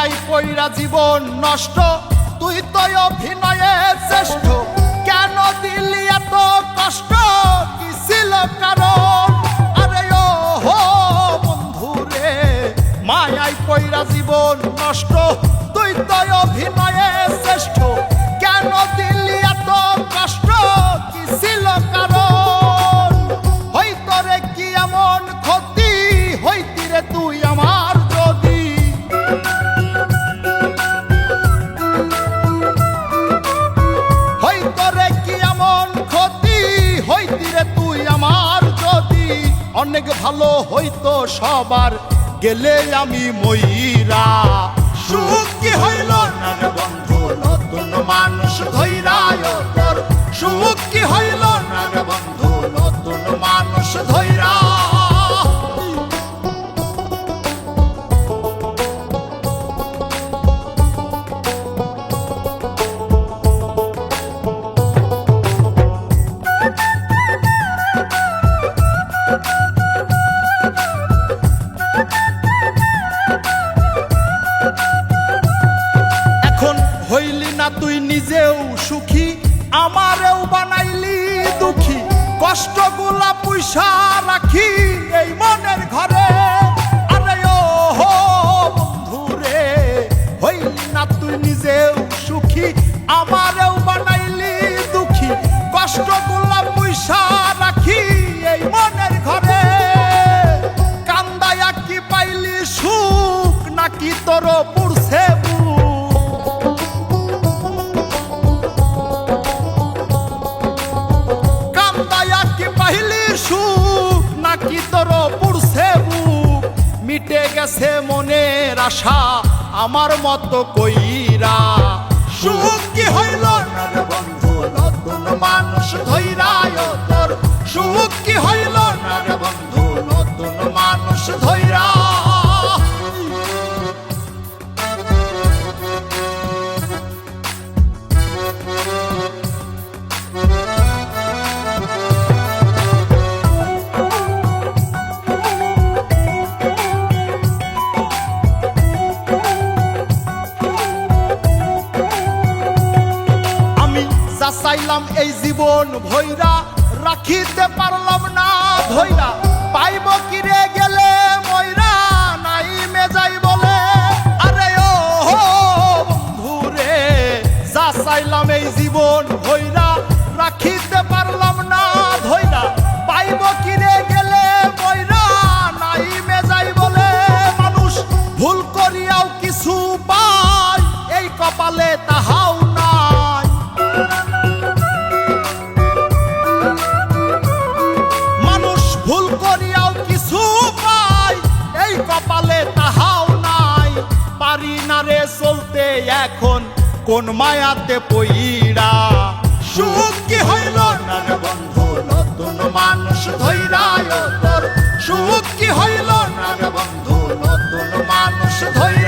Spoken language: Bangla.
মায়াই কইরা জীবন নষ্ট, তুই তো অভিনয়ে শ্রেষ্ঠ। কেন দিলি এত কষ্ট, কি ছিল কারণ? আরে ও হো বন্ধু রে, মায়াই কইরা জীবন নষ্ট, তুই তো অভিনয়ে শ্রেষ্ঠ। কেন দিলি এত কষ্ট, কি ছিল কারণ? হইতো রে কি এমন ক্ষতি, হইতি রে তুই আমার যদি। হইতো রে কি এমন ক্ষতি, হইতি রে তুই আমার যদি। অনেক ভালো হইতো সবার, গেলে আমি ময়রা। সুখ কি হইল না রে বন্ধু, নতুন মানুষ ধইরা তোর। সুখ কি হইল না রে বন্ধু, নতুন মানুষ ধইরা। হইলি না তুই নিজেও সুখী, আমারেও বানাইলি দুঃখী। কষ্টগুলা পয়সা রাখি এই মনের ঘরে। আরে ও হো বন্ধু রে, হইলি না তুই নিজেও সুখী, আমারেও বানাইলি দুঃখী। কষ্টগুলা পয়সা রাখি এই মনের ঘরে। কান্দায়া কি পাইলি সুখ, নাকি তোর পুরছে সুখ, নাকি তোর পুরছে বুক? মিটে গেছে মনের আশা আমার মতো কইরা। সুখ কি হইল না রে বন্ধু, নতুন মানুষ ধইরা তোর। সুখ কি হইল না রে বন্ধু, নতুন মানুষ ধইরা। চাইলাম এই জীবন ভৈরা, রাখিতে পারলাম না ধৈরা। পাইব কিরে গেলে ময়রা, নাই মেজাই বলে। আরে ও হো বন্ধু রে, যা চাইলাম এই জীবন ভৈরা, রাখিতে পারলাম না ধৈরা। পাইব কিরে গেলে ময়রা, নাই মেজাই বলে। মানুষ ভুল করিয়াও কিছু পায়, এই কপালে তাহাও নাই। ভুল করিয়াও কিছু পাই, এই কপালে তাহাও নাই। পারি না রে চলতে এখন কোন মায়াতে পইরা। সুখ কি হইল না রে বন্ধু, নতুন মানুষ ধইরা তোর। সুখ কি হইল না রে বন্ধু, নতুন মানুষ ধইরা।